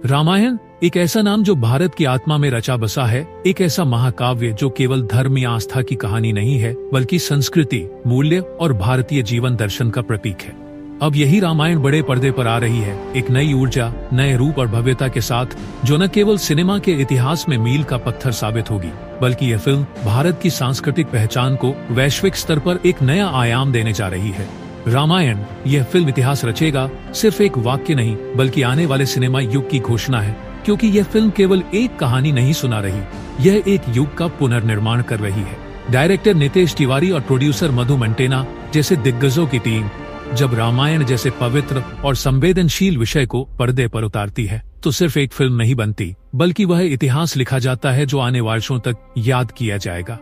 रामायण एक ऐसा नाम जो भारत की आत्मा में रचा बसा है, एक ऐसा महाकाव्य जो केवल धर्म या आस्था की कहानी नहीं है बल्कि संस्कृति, मूल्य और भारतीय जीवन दर्शन का प्रतीक है। अब यही रामायण बड़े पर्दे पर आ रही है, एक नई ऊर्जा, नए रूप और भव्यता के साथ, जो न केवल सिनेमा के इतिहास में मील का पत्थर साबित होगी बल्कि यह फिल्म भारत की सांस्कृतिक पहचान को वैश्विक स्तर पर एक नया आयाम देने जा रही है। रामायण, यह फिल्म इतिहास रचेगा, सिर्फ एक वाक्य नहीं बल्कि आने वाले सिनेमा युग की घोषणा है, क्योंकि यह फिल्म केवल एक कहानी नहीं सुना रही, यह एक युग का पुनर्निर्माण कर रही है। डायरेक्टर नितेश तिवारी और प्रोड्यूसर मधु मंटेना जैसे दिग्गजों की टीम जब रामायण जैसे पवित्र और संवेदनशील विषय को पर्दे पर उतारती है तो सिर्फ एक फिल्म नहीं बनती बल्कि वह इतिहास लिखा जाता है जो आने वर्षों तक याद किया जाएगा।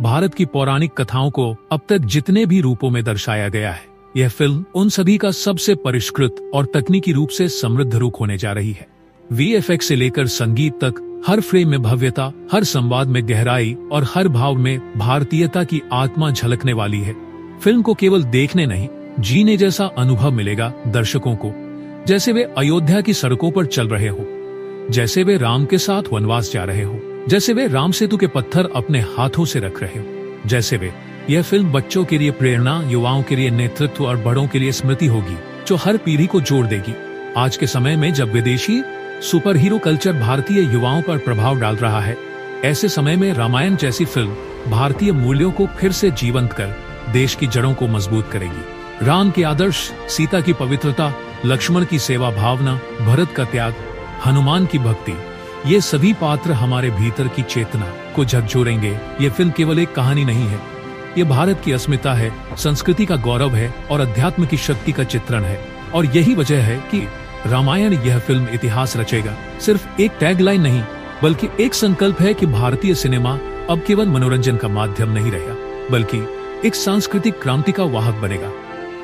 भारत की पौराणिक कथाओं को अब तक जितने भी रूपों में दर्शाया गया है, यह फिल्म उन सभी का सबसे परिष्कृत और तकनीकी रूप से समृद्ध रूप होने जा रही है। VFX से लेकर संगीत तक, हर फ्रेम में भव्यता, हर संवाद में गहराई और हर भाव में भारतीयता की आत्मा झलकने वाली है। फिल्म को केवल देखने नहीं, जीने जैसा अनुभव मिलेगा दर्शकों को, जैसे वे अयोध्या की सड़कों पर चल रहे हो, जैसे वे राम के साथ वनवास जा रहे हो, जैसे वे राम सेतु के पत्थर अपने हाथों से रख रहे हो, जैसे वे। यह फिल्म बच्चों के लिए प्रेरणा, युवाओं के लिए नेतृत्व और बड़ों के लिए स्मृति होगी, जो हर पीढ़ी को जोड़ देगी। आज के समय में जब विदेशी सुपर हीरो कल्चर भारतीय युवाओं पर प्रभाव डाल रहा है, ऐसे समय में रामायण जैसी फिल्म भारतीय मूल्यों को फिर से जीवंत कर देश की जड़ों को मजबूत करेगी। राम के आदर्श, सीता की पवित्रता, लक्ष्मण की सेवा भावना, भरत का त्याग, हनुमान की भक्ति, ये सभी पात्र हमारे भीतर की चेतना को झकझोरेंगे। ये फिल्म केवल एक कहानी नहीं है, ये भारत की अस्मिता है, संस्कृति का गौरव है और अध्यात्म की शक्ति का चित्रण है। और यही वजह है कि रामायण, यह फिल्म इतिहास रचेगा, सिर्फ एक टैगलाइन नहीं बल्कि एक संकल्प है कि भारतीय सिनेमा अब केवल मनोरंजन का माध्यम नहीं रहेगा बल्कि एक सांस्कृतिक क्रांति का वाहक बनेगा।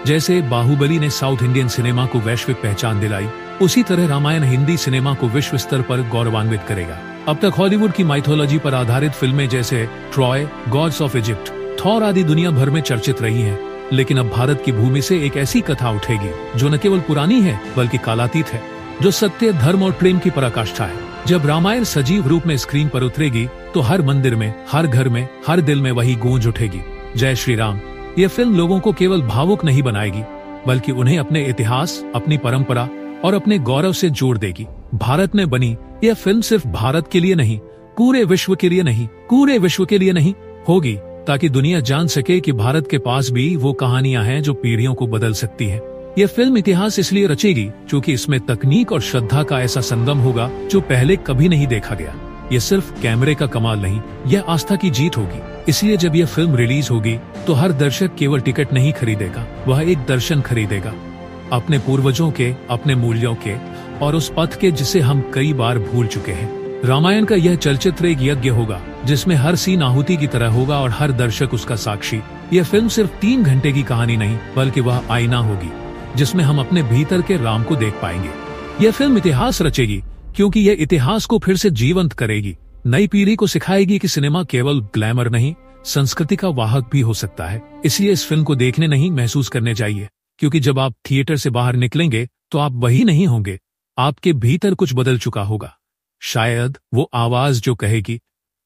जैसे बाहुबली ने साउथ इंडियन सिनेमा को वैश्विक पहचान दिलाई, उसी तरह रामायण हिंदी सिनेमा को विश्व स्तर पर गौरवान्वित करेगा। अब तक हॉलीवुड की माइथोलॉजी पर आधारित फिल्में जैसे Troy, God's of Egypt, Thor आदि दुनिया भर में चर्चित रही हैं, लेकिन अब भारत की भूमि से एक ऐसी कथा उठेगी जो न केवल पुरानी है बल्कि कालातीत है, जो सत्य, धर्म और प्रेम की पराकाष्ठा है। जब रामायण सजीव रूप में स्क्रीन पर उतरेगी तो हर मंदिर में, हर घर में, हर दिल में वही गूंज उठेगी, जय श्री राम। यह फिल्म लोगों को केवल भावुक नहीं बनाएगी बल्कि उन्हें अपने इतिहास, अपनी परंपरा और अपने गौरव से जोड़ देगी। भारत में बनी यह फिल्म सिर्फ भारत के लिए नहीं, पूरे विश्व के लिए नहीं होगी, ताकि दुनिया जान सके कि भारत के पास भी वो कहानियां हैं जो पीढ़ियों को बदल सकती हैं। यह फिल्म इतिहास इसलिए रचेगी क्योंकि इसमें तकनीक और श्रद्धा का ऐसा संगम होगा जो पहले कभी नहीं देखा गया। यह सिर्फ कैमरे का कमाल नहीं, यह आस्था की जीत होगी। इसलिए जब यह फिल्म रिलीज होगी तो हर दर्शक केवल टिकट नहीं खरीदेगा, वह एक दर्शन खरीदेगा, अपने पूर्वजों के, अपने मूल्यों के और उस पथ के जिसे हम कई बार भूल चुके हैं। रामायण का यह चलचित्र एक यज्ञ होगा जिसमें हर सीन आहुति की तरह होगा और हर दर्शक उसका साक्षी। यह फिल्म सिर्फ 3 घंटे की कहानी नहीं बल्कि वह आईना होगी जिसमें हम अपने भीतर के राम को देख पाएंगे। यह फिल्म इतिहास रचेगी क्योंकि यह इतिहास को फिर से जीवंत करेगी, नई पीढ़ी को सिखाएगी कि सिनेमा केवल ग्लैमर नहीं, संस्कृति का वाहक भी हो सकता है। इसलिए इस फिल्म को देखने नहीं, महसूस करने चाहिए, क्योंकि जब आप थिएटर से बाहर निकलेंगे तो आप वही नहीं होंगे, आपके भीतर कुछ बदल चुका होगा। शायद वो आवाज जो कहेगी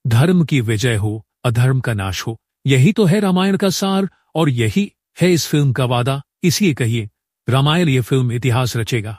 धर्म की विजय हो, अधर्म का नाश हो। यही तो है रामायण का सार और यही है इस फिल्म का वादा। इसलिए कहिए, रामायण ये फिल्म इतिहास रचेगा।